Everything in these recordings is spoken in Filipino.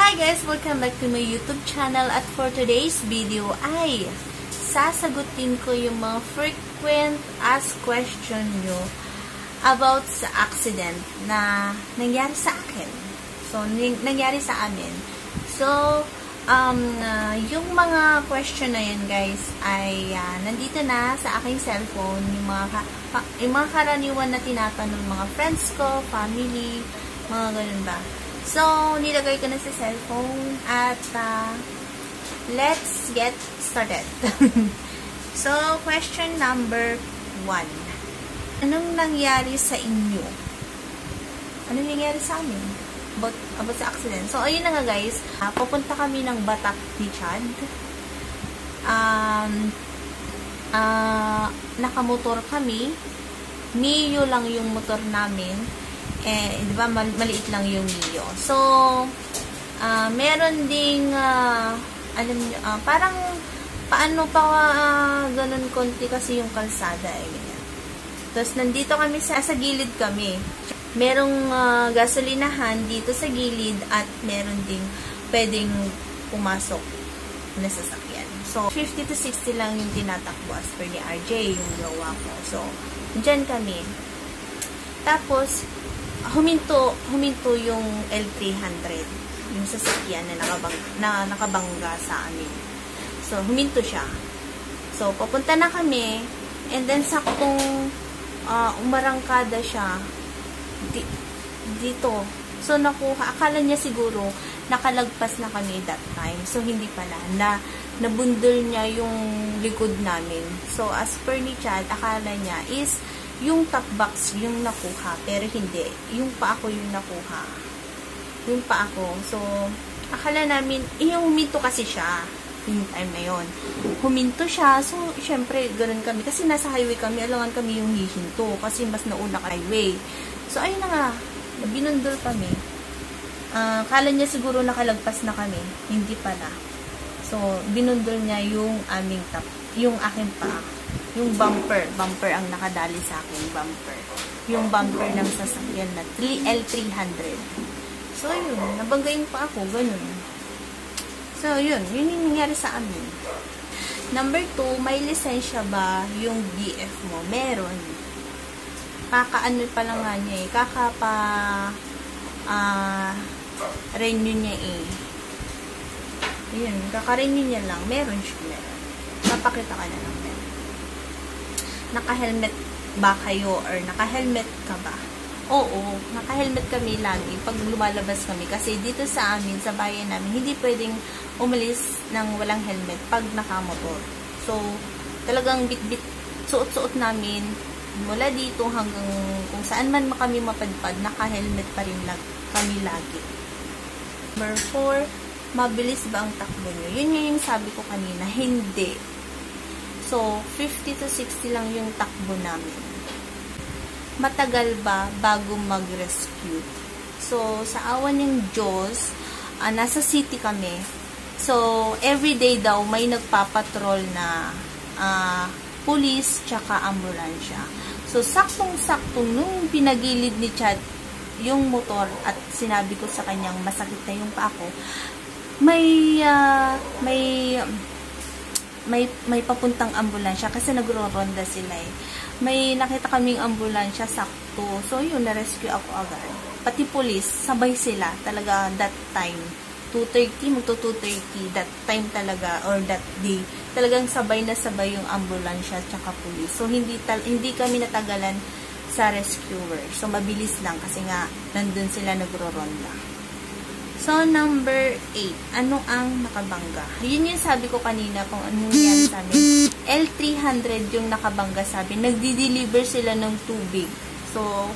Hi guys! Welcome back to my YouTube channel at for today's video ay sasagutin ko yung mga frequent asked question nyo about sa accident na nangyari sa akin. So, nangyari sa amin. So, yung mga question na yun guys ay nandito na sa aking cellphone yung mga karaniwan na tinatanong mga friends ko, family, mga ganun ba. So, nilagay ko na sa cellphone at let's get started. So, question number 1. Anong nangyari sa inyo? Anong nangyari sa amin? About sa accident. So, ayun na nga guys. Pupunta kami ng Batak ni Chad. Nakamotor kami. Mio lang yung motor namin. Di ba, maliit lang yung Mio. So, meron ding, alam nyo, parang, paano pa ganun konti kasi yung kalsada, ganyan. Tapos, nandito kami sa gilid kami. Merong gasolinahan dito sa gilid at meron ding pwedeng pumasok na sasakyan. So, 50 to 60 lang yung tinatakbo as per ni RJ, yung gawa ko. So, dyan kami. Tapos, huminto yung L300, yung sasakyan na nakabangga sa amin. So, huminto siya. So, papunta na kami, and then saktong umarangkada siya dito. So, akala niya siguro nakalagpas na kami that time. So, hindi pala. Nabundol niya yung likod namin. So, as per ni Chad, akala niya is yung top box yung nakuha, pero hindi. Yung pa ako yung nakuha. Yung pa ako. So, akala namin, huminto kasi siya. Yung time na yun. Huminto siya. So, syempre, ganun kami. Kasi nasa highway kami, alangan kami yung hihinto. Kasi mas nauna ka highway. So, ayun na nga. Binundol kami. Akala niya siguro nakalagpas na kami. Hindi pala. So, binundol niya yung aming top. Yung aking pa. Yung bumper ang nakadali sa akin, bumper. Yung bumper ng sasakyan na L300. So, yun. Nabanggayin pa ako, ganun. So, yun yung nangyari sa amin. Number 2, may lisensya ba yung BF mo? Meron. Kakaano pa lang nga niya eh. Renew niya eh. Yun, kaka-renew niya lang. Meron siya, meron. Papakita ka na lang. Naka-helmet ba kayo or naka-helmet ka ba? Oo, naka-helmet kami lagi pag lumalabas kami kasi dito sa amin, sa bayan namin, hindi pwedeng umalis ng walang helmet pag nakamotor. So, talagang bit-bit suot-suot namin mula dito hanggang kung saan man kami mapadpad, naka-helmet pa rin kami lagi. Number 4, mabilis ba ang takbo nyo? Yun yung sabi ko kanina, hindi. So, 50 to 60 lang yung takbo namin. Matagal ba bago mag-rescue? So, sa awan ng Diyos, nasa city kami. So, everyday daw may nagpapatrol na police tsaka ambulansya. So, saktong-sakto nung pinagilid ni Chad yung motor at sinabi ko sa kanyang masakit na yung pa ako, may papuntang ambulansya kasi nagro-ronda sila eh. May nakita kaming ambulansya sakto. So, yun, na-rescue ako agad. Pati police, sabay sila talaga that time. 2:30, magto 2:30, that time talaga, or that day. Talagang sabay na sabay yung ambulansya tsaka police. So, hindi kami natagalan sa rescuer. So, mabilis lang kasi nga, nandun sila nagro-ronda. So, number 8. Ano ang nakabangga? Yun yung sabi ko kanina kung anong yan sa amin. L300 yung nakabangga sa amin. Nagdi-deliver sila ng tubig. So,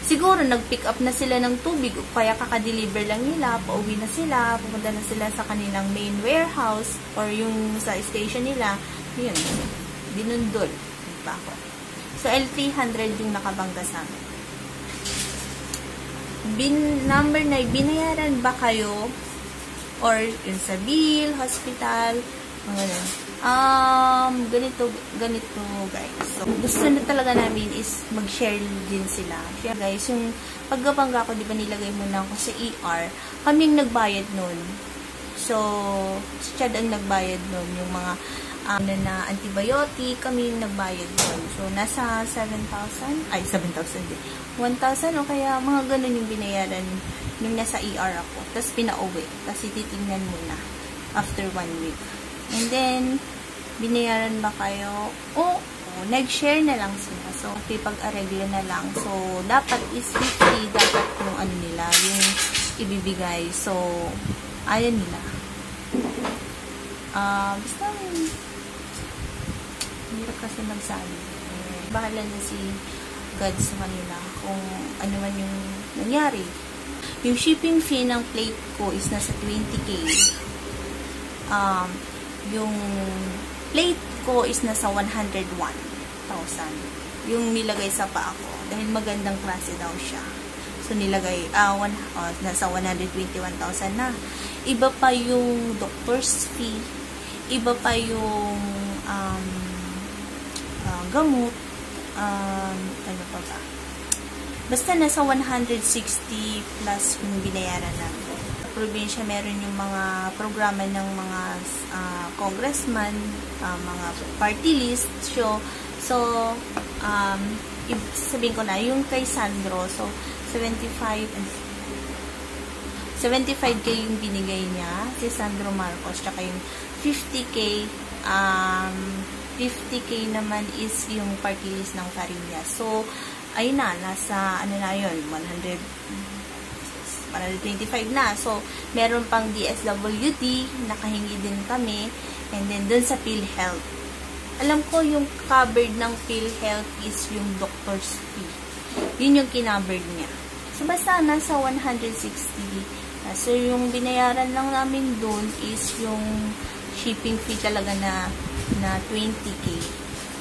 siguro nag-pick up na sila ng tubig. Kaya kakadeliver lang nila. Pauwi na sila. Pupunta na sila sa kanilang main warehouse or yung sa station nila. Yun. Binundol. Diba ako? So, L300 yung nakabangga sa amin. Number 9, binayaran ba kayo or yun sa bill, hospital, mga Ganito guys. So, gusto na talaga namin is mag-share din sila. Kaya guys, yung pagkabangga ko, di ba nilagay muna ako sa ER, kaming nagbayad nun. So, si Chad ang nagbayad nun. Yung mga na antibiotic, kami yung nagbayad nun. So, nasa 7,000? Ay, 7,000 din. 1,000 o kaya mga ganun yung binayaran yung nasa ER ako. Tapos pinauwi. Tapos ititingnan muna after 1 week. And then, binayaran ba kayo? Oo. Nag-share na lang sila. So, pag-areglo na lang. So, dapat is 50. Dapat yung ano nila, yung ibibigay. So, ayaw nila. Basta, hirap kasi magsabi. Bahala na si God sa kanila kung ano man yung nangyari. Yung shipping fee ng plate ko is nasa 20K. Yung plate ko is nasa 101,000. Yung nilagay sa paa ko. Dahil magandang klase daw siya. So, nilagay, nasa 121,000 na. Iba pa yung doctor's fee. Iba pa yung gamot. Ano pa ba? Basta nasa 160 plus yung binayaran namin. Probinsya, meron yung mga programa ng mga congressman, mga party list show. So, sabihin ko na, yung kay Sandro, so, 75K yung binigay niya, si Sandro Marcos, tsaka yung 50K, 50K naman is yung party list ng Carillas. So, ayun na, nasa, ano na yun, 125 na. So, meron pang DSWD, nakahingi din kami, and then dun sa PhilHealth. Alam ko yung covered ng PhilHealth is yung doctor's fee. Yun yung kinabered niya. So, basta nasa 160. So, yung binayaran lang namin dun is yung shipping fee talaga na 20K.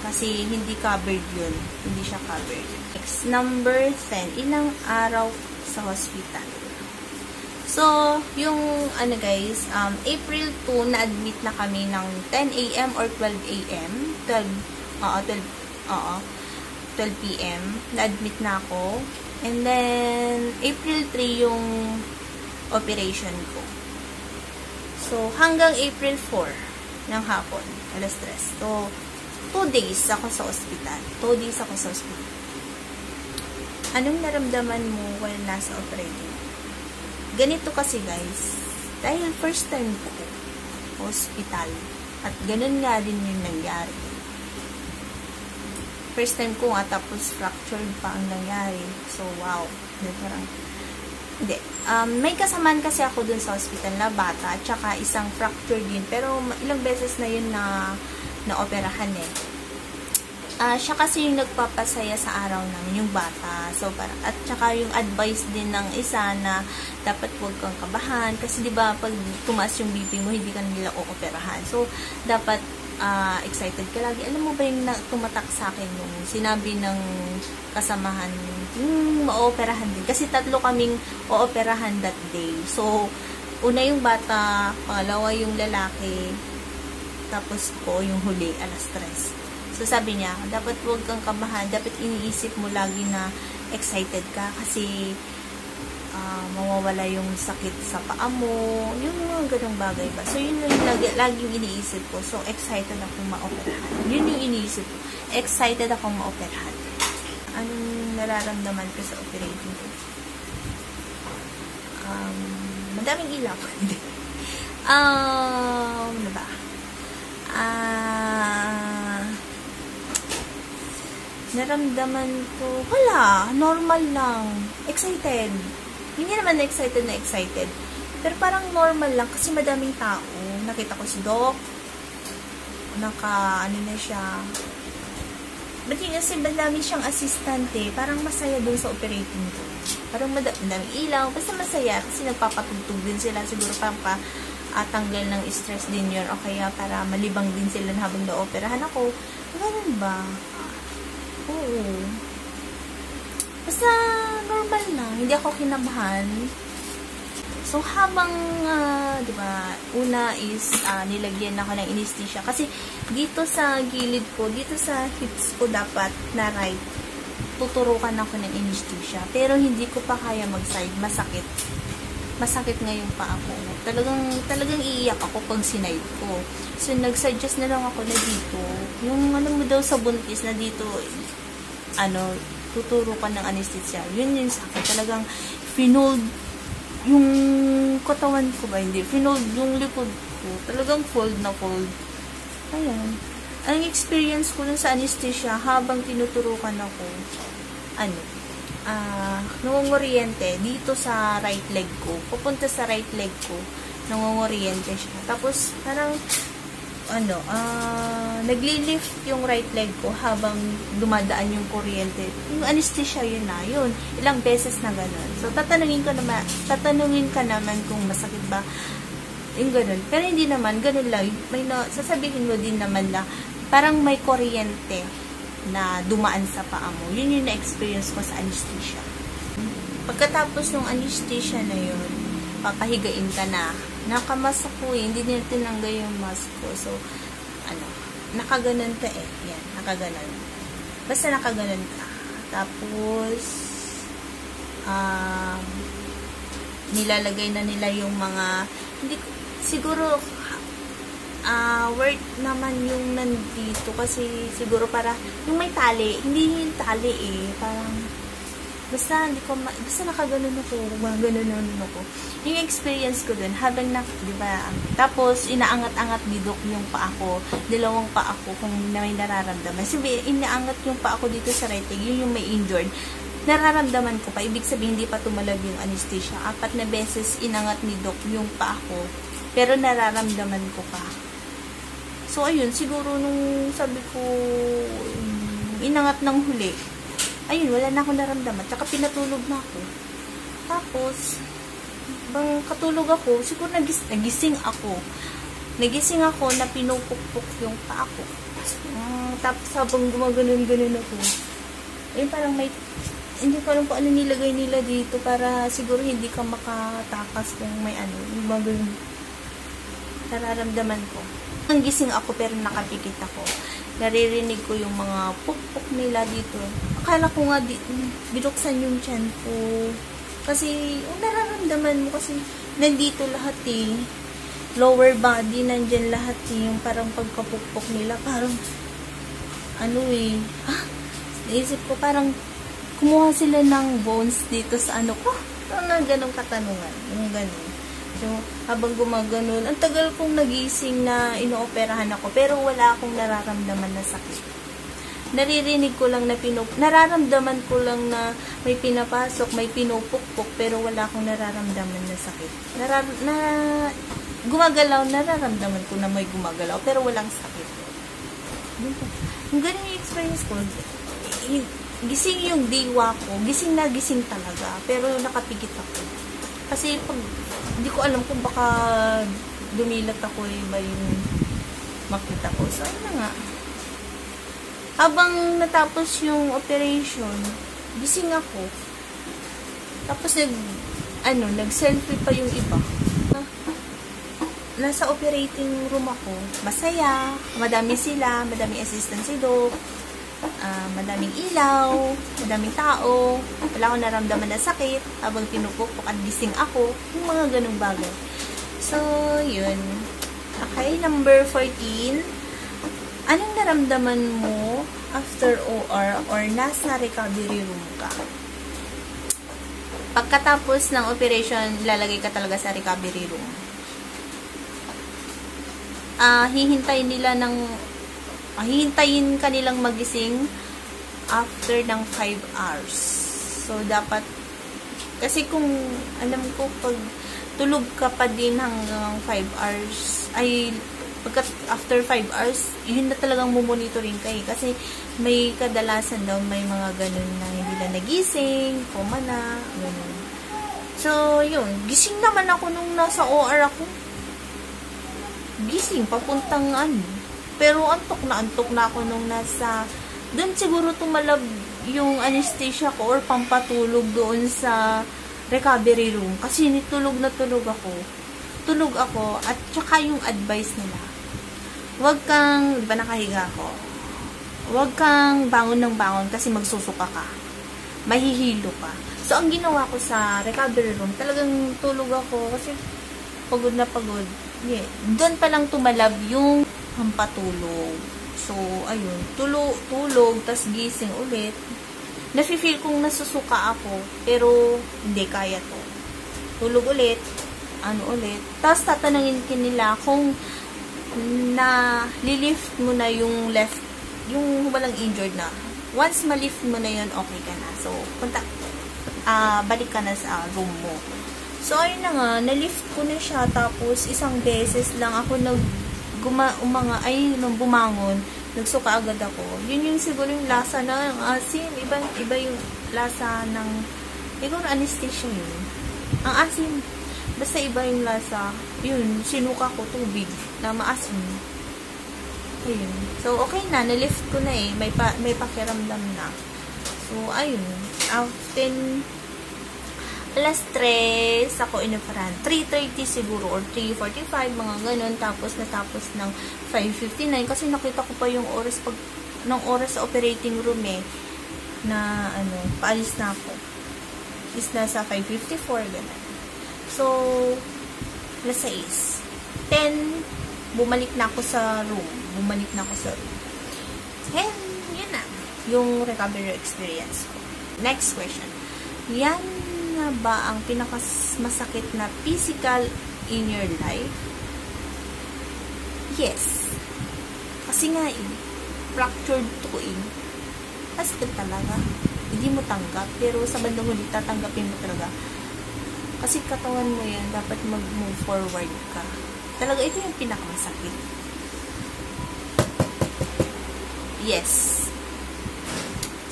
Kasi hindi covered yun. Hindi siya covered. Next, number 10. Ilang araw sa hospital? So, yung, ano guys, April 2, na-admit na kami ng 10 a.m. or 12 a.m. 12 p.m. Na-admit na ako. And then, April 3 yung operation ko. So, hanggang April 4 ng hapon, alas 3. So, 2 days ako sa ospital. 2 days ako sa ospital. Anong naramdaman mo while nasa operating? Ganito kasi guys, dahil first time ko hospital, at ganun nga din yung nangyari. First time ko nga, tapos fractured pa ang nangyari. So, wow. Parang, hindi. May kasamaan kasi ako dun sa hospital na bata, at saka isang fracture din. Pero, ilang beses na yun na operahan eh. Siya kasi yung nagpapasaya sa araw namin, yung bata. So, parang, at saka yung advice din ng isa na dapat huwag kang kabahan. Kasi, di ba pag tumaas yung BP mo, hindi ka nila ooperahan. So, dapat excited ka lagi. Alam mo ba yung tumatak sa akin nung sinabi ng kasamahan, maoperahan din. Kasi 3 kaming ooperahan that day. So, una yung bata, pangalawa yung lalaki, tapos ko yung huli, alas 3. So, sabi niya, dapat huwag kang kabahan, dapat iniisip mo lagi na excited ka kasi mawawala yung sakit sa paa mo, yung mga ganong bagay ba. So, yun yung laging iniisip ko. So, excited akong maoperahan. Yun yung iniisip ko. Excited akong maoperahan. Anong nararamdaman ko sa operating ko? Madaming ilaw. Ano ba? Naramdaman ko, wala, normal lang. Excited. Hindi naman excited na excited. Pero parang normal lang kasi madaming tao. Nakita ko si Doc. Ano na siya. Ba't yun kasi madami siyang assistant eh. Parang masaya dun sa operating ko. Parang madaming ilaw. Basta masaya kasi nagpapatugtog din sila. Siguro parang tanggal ng stress din yun. O kaya para malibang din sila habang na-operahan ako. Ganun ba? Oo. Basta normal lang. Hindi ako kinabahan. So, habang, di ba, una is, nilagyan ako ng anesthesia. Kasi, dito sa gilid ko, dito sa hips ko dapat na right, tuturukan ako ng anesthesia. Pero, hindi ko pa kaya mag-side. Masakit. Masakit nga yung paa ko. Talagang iiyak ako pag sinide ko. So, nag-suggest na lang ako na dito. Yung, mo daw sa buntis na dito, tuturo ka ng anesthesia. Yun sa akin. Talagang, finold yung katawan ko ba? Hindi. Finold yung likod ko. Talagang fold na fold. Ayan. Ang experience ko dun sa anesthesia, habang tinuturukan ako, nangunguryente dito sa right leg ko. Pupunta sa right leg ko. Nangunguryente siya. Tapos, parang, nagli-lift yung right leg ko habang dumadaan yung kuryente. Yung anesthesia yun na, yun. Ilang beses na gano'n. So, tatanungin ka naman kung masakit ba yung gano'n. Pero hindi naman, gano'n lang. Sasabihin mo din naman na parang may kuryente na dumaan sa paa mo. Yun yung na-experience ko sa anesthesia. Pagkatapos ng anesthesia na yun, papahigain ka na. Nakamask ko hindi nila tinanggal yung mask ko. So, nakaganon ka Yan, nakaganon. Basta nakaganon ka. Tapos, nilalagay na nila yung mga, siguro, worth naman yung nandito. Kasi, siguro para, yung may tali, hindi yung tali parang, basta nakaganon ako, gano'n ako. Yung experience ko dun, habang di ba, tapos, inaangat-angat didok yung paa ko, dalawang paa ko, kung may nararamdaman. Sabi, inaangat yung paa ko dito sa right leg, yun yung may injured. Nararamdaman ko pa, ibig sabihin, hindi pa tumalab yung anesthesia. 4 na beses inangat ni Doc yung paa ko, pero nararamdaman ko pa. So, ayun, siguro nung sabi ko, inangat ng huli, ayun, wala na akong naramdaman. Tsaka pinatulog na ako. Tapos, bang katulog ako, siguro nagising ako. Nagising ako na pinupukpuk yung paa ko. Tapos habang gumaganon-ganon ako, ayun, parang hindi ko alam kung ano nilagay nila dito para siguro hindi ka makatakas kung may yung mga nararamdaman ko. Ang gising ako pero nakapikit ako. Naririnig ko yung mga pukpuk nila dito. Akala ko nga binuksan yung tiyan ko. Kasi, nararamdaman mo kasi nandito lahat lower body, nandyan lahat yung parang pagkapukpuk nila. Parang, naisip ko parang kumuha sila ng bones dito sa ko. Ganong katanungan. Yung ganon. So, habang gumaganon, ang tagal kong nagising na inooperahan ako, pero wala akong nararamdaman na sakit. Naririnig ko lang na nararamdaman ko lang na may pinapasok, may pinupukpok, pero wala akong nararamdaman na sakit. Gumagalaw, nararamdaman ko na may gumagalaw, pero walang sakit. Yung ganun yung experience ko, gising yung diwa ko, gising na gising talaga, pero nakapigit ako. Kasi pag hindi ko alam kung baka dumilat ako ba yung makita ko. So, ayun na nga. Habang natapos yung operation, gising ako. Tapos nag-selfie pa yung iba. Nasa operating room ako. Masaya. Madami sila. Madaming assistant si Doc. Madaming ilaw, madaming tao, wala akong naramdaman na sakit habang pinupukpok at gising ako, yung mga ganung bagay. So, yun. Okay, number 14. Anong naramdaman mo after OR or nasa recovery room ka? Pagkatapos ng operation, lalagay ka talaga sa recovery room. Hihintayin ka nilang magising after ng 5 hours. So, dapat, kasi kung, alam ko, pag tulog ka pa din hanggang 5 hours, after 5 hours, yun na talagang mumonitoring ka kasi may kadalasan daw, may mga ganun na hindi na nagising, koma na, ganun. So, yun, gising naman ako nung nasa OR ako. Gising, papuntang pero antok na ako nung doon siguro tumalab yung anesthesia ko or pampatulog doon sa recovery room. Kasi tulog na tulog ako. Tulog ako. At saka yung advice nila. Huwag kang, di ba nakahiga ako? Huwag kang bangon ng bangon kasi magsusuka ka. Mahihilo ka. So, ang ginawa ko sa recovery room, talagang tulog ako kasi pagod na pagod. Yeah. Doon pa lang tumalab yung pampatulog. So, ayun. Tulog, tas gising ulit. Nafe-feel kong nasusuka ako, pero hindi kaya to. Tulog ulit, ulit. Tapos tatanungin nila kung lilift mo na yung left, yung walang injured na. Once ma-lift mo na yun, okay ka na. So, balik ka na sa room mo. So, ayun na nga, na-lift ko na siya. Tapos, isang beses lang ako bumangon. Nagsuka agad ako. Yun yung siguro yung lasa ng asin. Iba yung lasa ng, siguro anesthesia yun. Ang asin, basta iba yung lasa. Yun, sinuka ko tubig na maasin. Ayun. So, okay na. Na-lift ko na eh. May pakiramdam na. So, ayun. After alas 3 ako inaparan. 3:30 siguro or 3:45, mga ganun. Tapos natapos ng 5:59 kasi nakita ko pa yung oras sa operating room eh na paalis na ako. Is nasa 5:54 ganun. So alas 6. 10 bumalik na ako sa room. And yun na yung recovery experience ko. Next question. Yan na ba ang pinakamasakit na physical in your life? Yes. Kasi nga fractured to Masakit talaga. Hindi mo tanggap. Pero sa bandang huli, tatanggapin mo talaga. Kasi katawan mo yan, dapat mag-move forward ka. Talaga, ito yung pinakamasakit. Yes.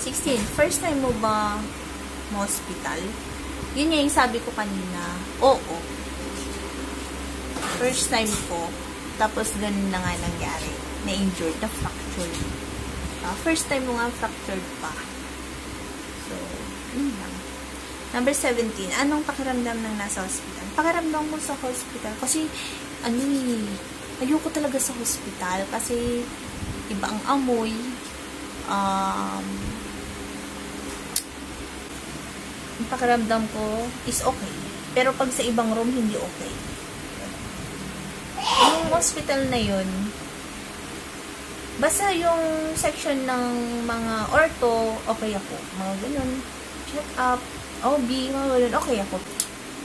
16. First time mo ba hospital? Yun yung sabi ko kanina. Oo. First time ko. Tapos ganun na nga nangyari. Na-injured. Na-fractured. First time mo nga fractured pa. So, yun lang. Number 17. Anong pakiramdam ng nasa hospital? Pakiramdam mo sa hospital. Kasi, ayoko talaga sa hospital. Kasi, iba ang amoy. Yung pakiramdam ko is okay. Pero pag sa ibang room, hindi okay. Yung hospital na yun, basta yung section ng mga ortho, okay ako. Mga ganun, check up, OB, mga ganun, okay ako.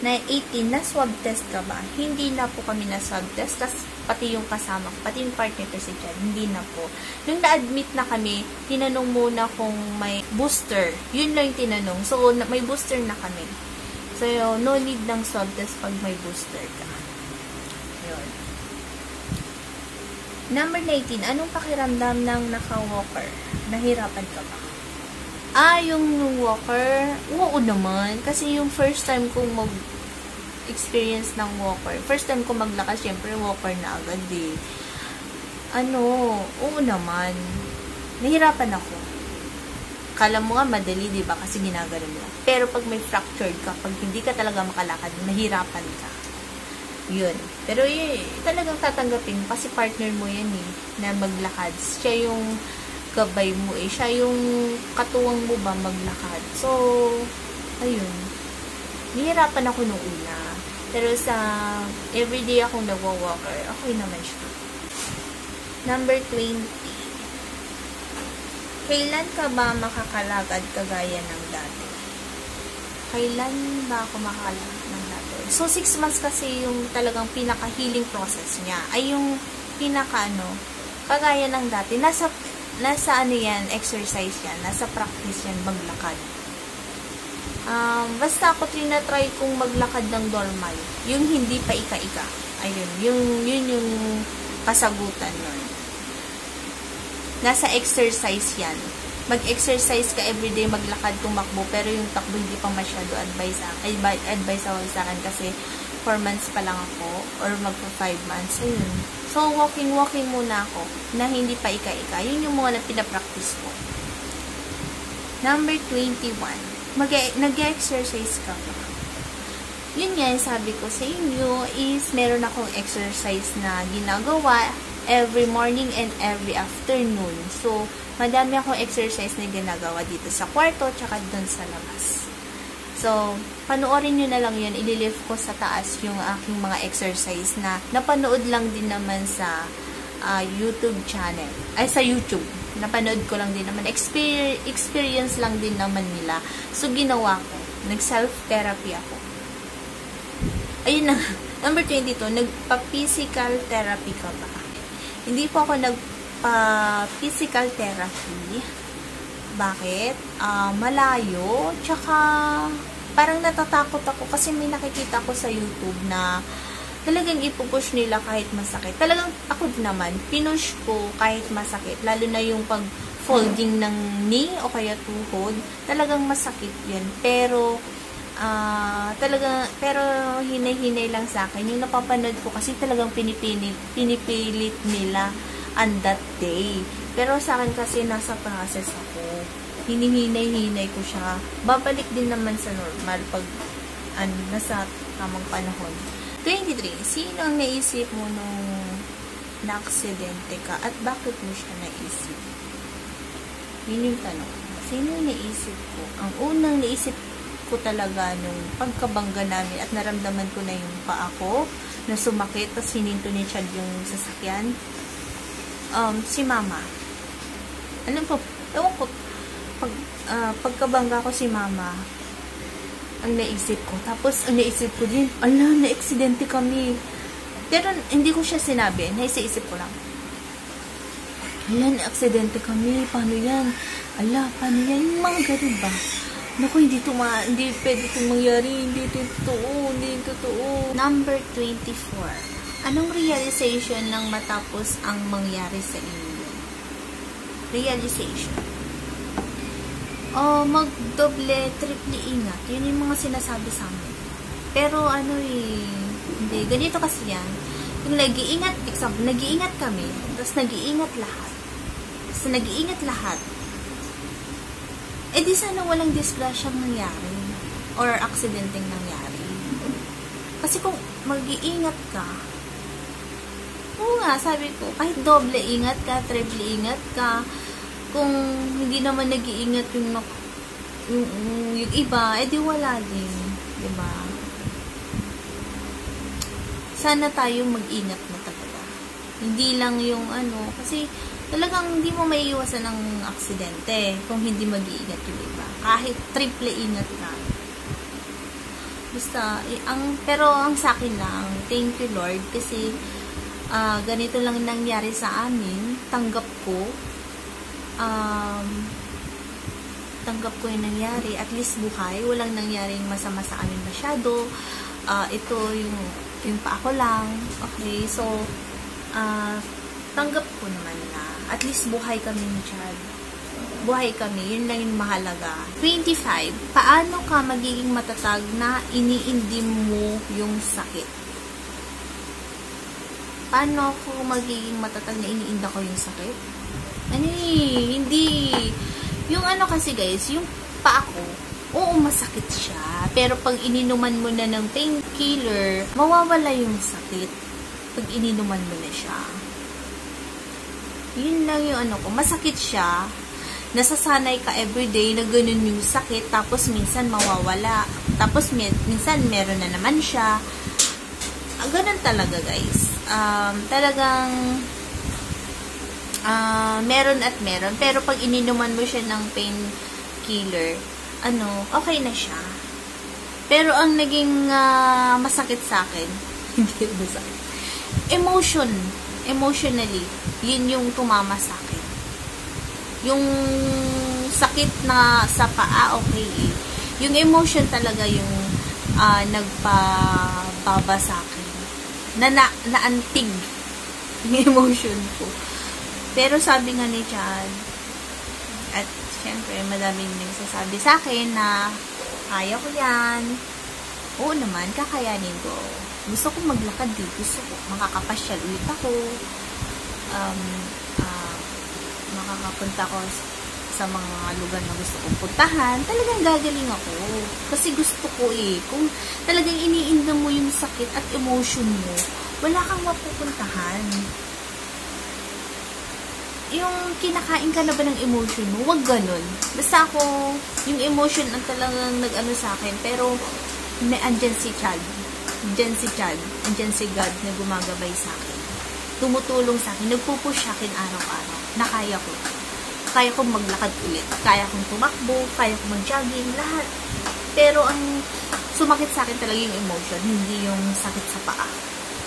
Na 18, na-swab test ka ba? Hindi na po kami na-swab test. Tapos pati yung kasama ko, pati yung partner ko si Chad, hindi na po. Nung na-admit na kami, tinanong muna kung may booster. Yun lang yung tinanong. So, may booster na kami. So, no need ng swab test pag may booster ka. Yun. Number 19, anong pakiramdam ng naka-walker? Nahirapan ka ba? Yung walker, oo naman. Kasi yung first time kong experience ng walker. First time ko maglakas, syempre walker na agad eh. Oo naman. Nahirapan ako. Kala mo nga madali, di ba? Kasi ginagano mo. Pero pag may fractured ka, pag hindi ka talaga makalakad, mahirapan ka. Yun. Pero talagang tatanggapin kasi partner mo yan eh, na maglakad. Siya yung gabay mo eh. Siya yung katuwang mo ba maglakad. So, ayun. Nahirapan ako nung una. Pero sa everyday akong nagwa-walker, okay naman siya. Number 20. Kailan ka ba makakalakad kagaya ng dati? Kailan ba ako makakalakad ng dati? So, 6 months kasi yung talagang pinaka-healing process niya. Ay yung kagaya ng dati. Nasa exercise yan. Nasa practice yan, maglakad. Basta ako tinatry kong maglakad ng normal. Yung hindi pa ika-ika. Ayun. Yun yung kasagutan nun. Nasa exercise yan. Mag-exercise ka everyday, maglakad, tumakbo, pero yung takbo hindi pa masyado advice ako sa akin kasi 4 months pa lang ako or magpa 5 months. Ayun. So, walking muna ako na hindi pa ika-ika. Yun yung mga na pinapractice ko. Number 21. Nag-exercise ka ba? yun nga, sabi ko sa inyo is meron akong exercise na ginagawa every morning and every afternoon. So, madami akong exercise na ginagawa dito sa kwarto tsaka doon sa labas. So, panoorin nyo na lang yun. Ililift ko sa taas yung aking mga exercise na napanood lang din naman sa YouTube channel. Ay, sa YouTube. Napanood ko lang din naman. Experience lang din naman nila. So, ginawa ko. Nag-self-therapy ako. Ayun na. Number 22, nagpa-physical therapy ka ba? Hindi po ako nagpa-physical therapy. Bakit? Malayo. Tsaka, parang natatakot ako kasi may nakikita ko sa YouTube na talagang ipupush nila kahit masakit. Talagang ako naman, pinush ko kahit masakit. Lalo na yung pag-folding ng knee o kaya tuhod. Talagang masakit yun. Pero, pero hinay-hinay lang sa akin. Yung napapanood ko kasi talagang pinipilit nila on that day. Pero sa akin kasi nasa process ako. Hinihinay-hinay ko siya. Babalik din naman sa normal pag nasa tamang panahon. 23. Sino ang naisip mo nung na-aksidente ka at bakit mo siya naisip? Yun yung tanong. Sino yung naisip ko? Ang unang naisip ko talaga nung pagkabangga namin at naramdaman ko na yung paa ko na sumakit tapos hininto ni Chad yung sasakyan. Si Mama. Alam ko, ewan ko, pagkabangga ko si Mama, ang naisip ko. Tapos, ang naisip ko din, ala, na-aksidente kami. Pero, hindi ko siya sinabi. Naisip ko lang. Ala, na-aksidente kami. Paano yan? Ala, paano yan? Yung mga ganun ba? Naku, hindi pwede itong mangyari. Hindi totoo. Number 24. Anong realization lang matapos ang mangyari sa inyo? Realization. Magdoble, triple ingat. Yun yung mga sinasabi sa amin. Pero hindi. Ganito kasi yan. Yung nag-iingat, example, nag-iingat kami, tapos nag-iingat lahat. Di sana walang disgrasyang nangyari or aksidenteng nangyari. Kasi kung mag-iingat ka, oo nga, sabi ko, kahit doble ingat ka, triple ingat ka, kung hindi naman nag-iingat yung iba, di wala din. Diba? Sana tayo mag-ingat na talaga. Hindi lang yung kasi talagang hindi mo maiiwasan ng aksidente kung hindi mag-iingat yung iba. Kahit triple ingat ka. Basta, pero ang sa akin lang, thank you Lord, kasi ganito lang nangyari sa amin, tanggap ko yung nangyari, at least buhay, walang nangyaring masama sa amin masyado. Ito yung pa ako lang, okay, so tanggap ko naman na at least buhay kami ni Chad, buhay kami, yun lang yung mahalaga. 25. Paano ka magiging matatag na iniindim mo yung sakit? Paano ako magiging matatag na iniinda ko yung sakit? Hindi. Yung kasi guys, yung paa ko, oo, masakit siya. Pero pag ininuman mo na ng painkiller, mawawala yung sakit. Pag ininuman mo na siya. Yun lang yung ko. Masakit siya. Nasasanay ka everyday na ganun yung sakit. Tapos minsan mawawala. Tapos minsan meron na naman siya. Ganun talaga guys. Talagang meron at meron. Pero pag ininuman mo siya ng painkiller, okay na siya. Pero ang naging masakit sa akin, hindi masakit. Emotionally, yun yung tumama sa akin. Yung sakit na sa paa, okay eh. Yung emotion talaga yung nagpababa sa akin. Naantig yung emotion ko. Pero sabi nga ni Chad, at syempre madaming nagsasabi sa akin na kaya ko yan. Oo naman, kakayanin ko. Gusto ko maglakad dito. Gusto ko makakapasyal ulit ako. Makakapunta ko sa mga lugar na gusto kong puntahan, talagang gagaling ako. Kasi gusto ko kung talagang iniinda mo yung sakit at emotion mo, wala kang mapupuntahan. Yung kinakain ka na ba ng emotion mo, wag ganun. Basta ako, yung emotion ang talagang nag-ano sa akin, pero andyan si Chad. Andyan si God na gumagabay sa akin. Tumutulong sa akin, nagpupush sa akin araw-araw, na kaya ko. Kaya kong maglakad ulit, kaya kong tumakbo, kaya kong mag-jogging, lahat. Pero ang sumakit sa akin talaga yung emotion, hindi yung sakit sa paa.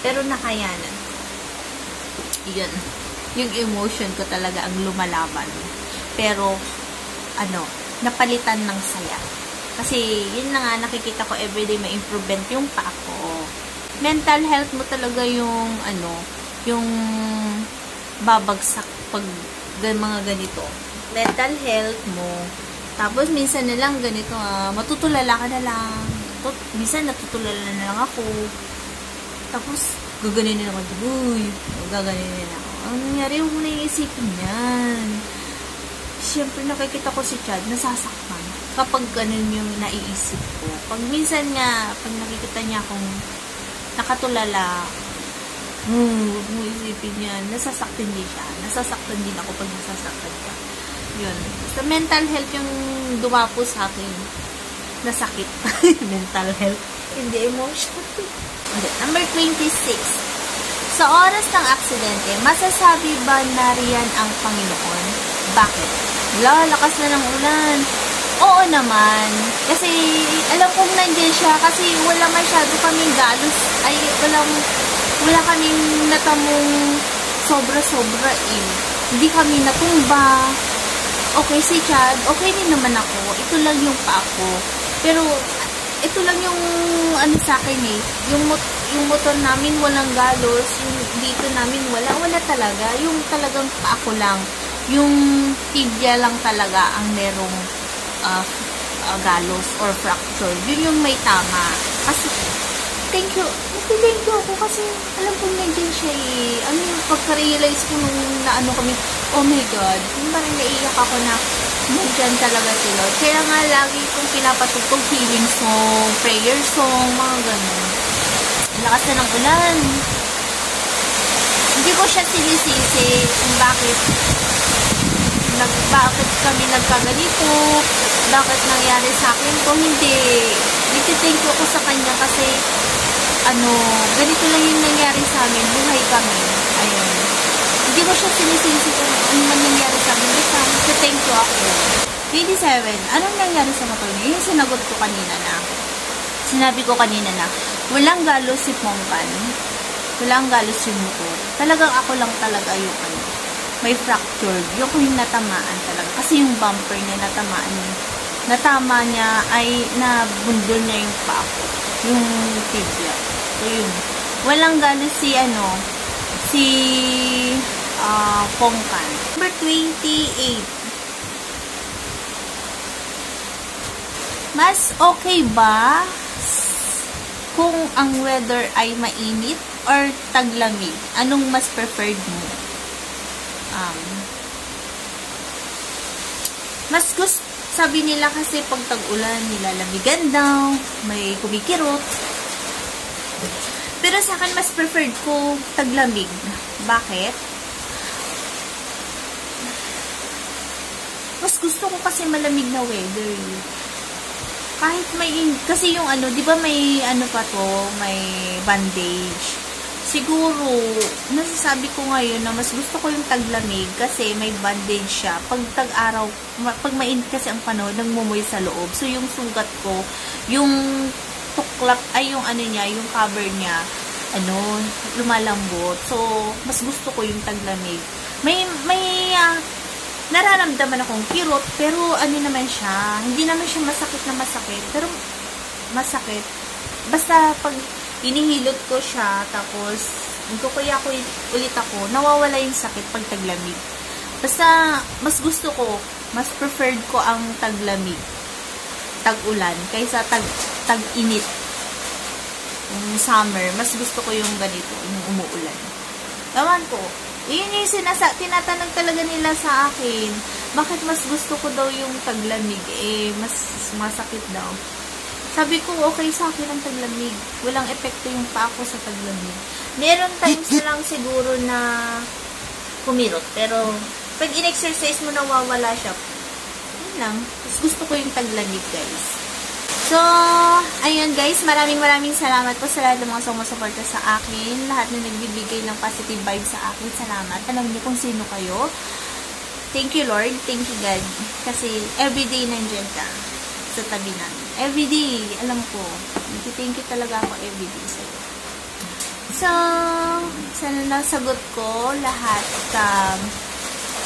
Pero nakayanan. Yun. Yung emotion ko talaga ang lumalaban. Pero, napalitan ng saya. Kasi, yun na nga, nakikita ko everyday may improvement yung paa ko. Mental health mo talaga yung, yung babagsak pag mga ganito. Mental health mo. Tapos, minsan na lang ganito, matutulala ka na lang. Minsan, natutulala na lang ako. Tapos, gaganin na ako. Gaganin na ako. Ang nangyari, huwag mo na iisipin yan. Siyempre, nakikita ko si Chad, nasasaktan. Kapag ganun yung naiisip ko. Pag minsan nga, pag nakikita niya akong nakatulala, huwag mo isipin yan. Nasasaktan din siya. Nasasaktan din ako pag nasasaktan ka. Yun. So, mental health yung dumapo sa akin. Nasakit. Mental health. Hindi emotion. Number 26. Sa oras ng aksidente, masasabi ba na riyan ang Panginoon? Bakit? Lakas na ng ulan. Oo naman. Kasi, alam kong nandiyan siya kasi wala masyado kaming galos. Wala kaming natamong sobra-sobra Hindi kami natumba. Okay si Chad. Okay din naman ako. Ito lang yung pa ako. Pero, ito lang yung sa akin yung motor namin walang galos, yung dito namin wala talaga, yung talagang ako lang, yung tibia lang talaga ang merong galos or fracture, yun yung may tama. Kasi thank you ako kasi alam kong nandiyan siya pagka-realize ko nung kami, oh my God, yung parang naiyak ako na nandiyan talaga si Lord. Kaya nga lagi kong pinapatugtog healing song, prayer song, mga ganun. Lakas na ng ulan. Hindi ko siya sinisisi kung bakit kami nagkaganito, bakit nangyari sa akin to. Hindi. Thank you ako sa kanya kasi ganito lang yung nangyari sa amin. Buhay kami. Ayun. Hindi ko siya sinisisi kung ano man nangyari sa amin. Basta thank you ako. 27. Anong nangyari sa motor niya? Yung sinagot ko kanina na. Sinabi ko kanina na walang galos si Pongkan. Walang galos yung motor. Talagang ako lang talaga yung may fractured. Yung natamaan talaga. Kasi yung bumper niya natama niya ay nabundol niya yung paa ko. Yung tibia. So yun. Walang galos si Pongkan. Number 28. Mas okay ba kung ang weather ay mainit or taglamig? Anong mas preferred mo? Mas gusto, sabi nila kasi pag tag-ulan, nilalamigan daw, may kumikirot. Pero sa akin, mas preferred ko taglamig. Bakit? Mas gusto ko kasi malamig na weather. Kahit kasi yung di ba may may bandage. Siguro, nasasabi ko ngayon na mas gusto ko yung taglamig kasi may bandage siya. Pag tag-araw, pag mainit kasi ang panahon, nagmumoy sa loob. So, yung sugat ko, yung tuklap, yung niya, yung cover niya, lumalambot. So, mas gusto ko yung taglamig. May nararamdaman akong kirot, pero naman siya, hindi naman siya masakit, pero masakit. Basta pag inihilot ko siya, tapos nagkukuya ko ulit ako, nawawala yung sakit pag taglamig. Basta, mas gusto ko, mas preferred ko ang taglamig, tag-ulan, kaysa tag-init. Yung summer, mas gusto ko yung ganito, yung umuulan. Ewan ko, yun yung tinatanong talaga nila sa akin. bakit mas gusto ko daw yung taglamig, mas masakit daw. Sabi ko, okay sa akin ang taglamig. Walang epekto yung pa ako sa taglamig. Meron times na lang siguro na kumirot, pero pag in-exercise mo, nawawala siya. Yun lang. Mas gusto ko yung taglamig, guys. So, ayun guys, maraming salamat po sa lahat ng mga sumusuporta sa akin, lahat na nagbibigay ng positive vibes sa akin. Salamat. Alam niyo kung sino kayo. Thank you, Lord. Thank you, God. Kasi everyday nandiyan ka sa tabi namin. Everyday, alam ko. Thank you talaga ako everyday sa'yo. So, sana nasagot ko lahat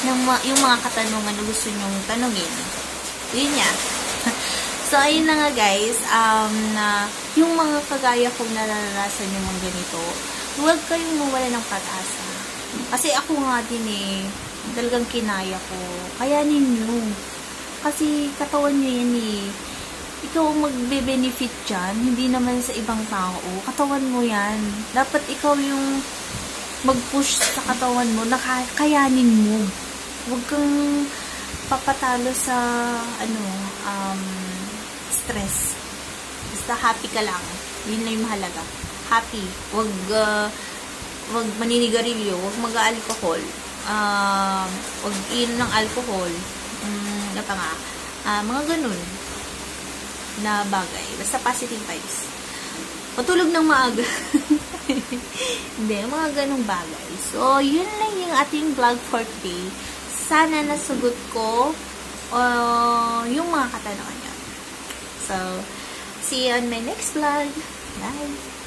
yung mga katanungan na gusto nyong tanungin. Yun yan. So, ayun na nga guys, na yung mga kagaya kong nararanasan yung mga ganito, huwag kayong mawala ng pag-asa. Kasi ako nga din talagang kinaya ko. Kayanin nyo. Kasi katawan nyo yan Ikaw ang magbe-benefit dyan, hindi naman sa ibang tao. Katawan mo yan. Dapat ikaw yung mag-push sa katawan mo, kayanin mo. Huwag kang papatalo sa, stress. Basta happy ka lang. Yun lang yung mahalaga. Happy. Huwag maninigarilyo. Huwag mag-alcohol. Huwag inom ng alcohol. Mga ganun na bagay. Basta positive vibes. Patulog ng maaga. Hindi, mga ganung bagay. So, yun lang yung ating vlog for today. Sana nasagot ko yung mga katanungan niya. So, see you on my next vlog. Bye!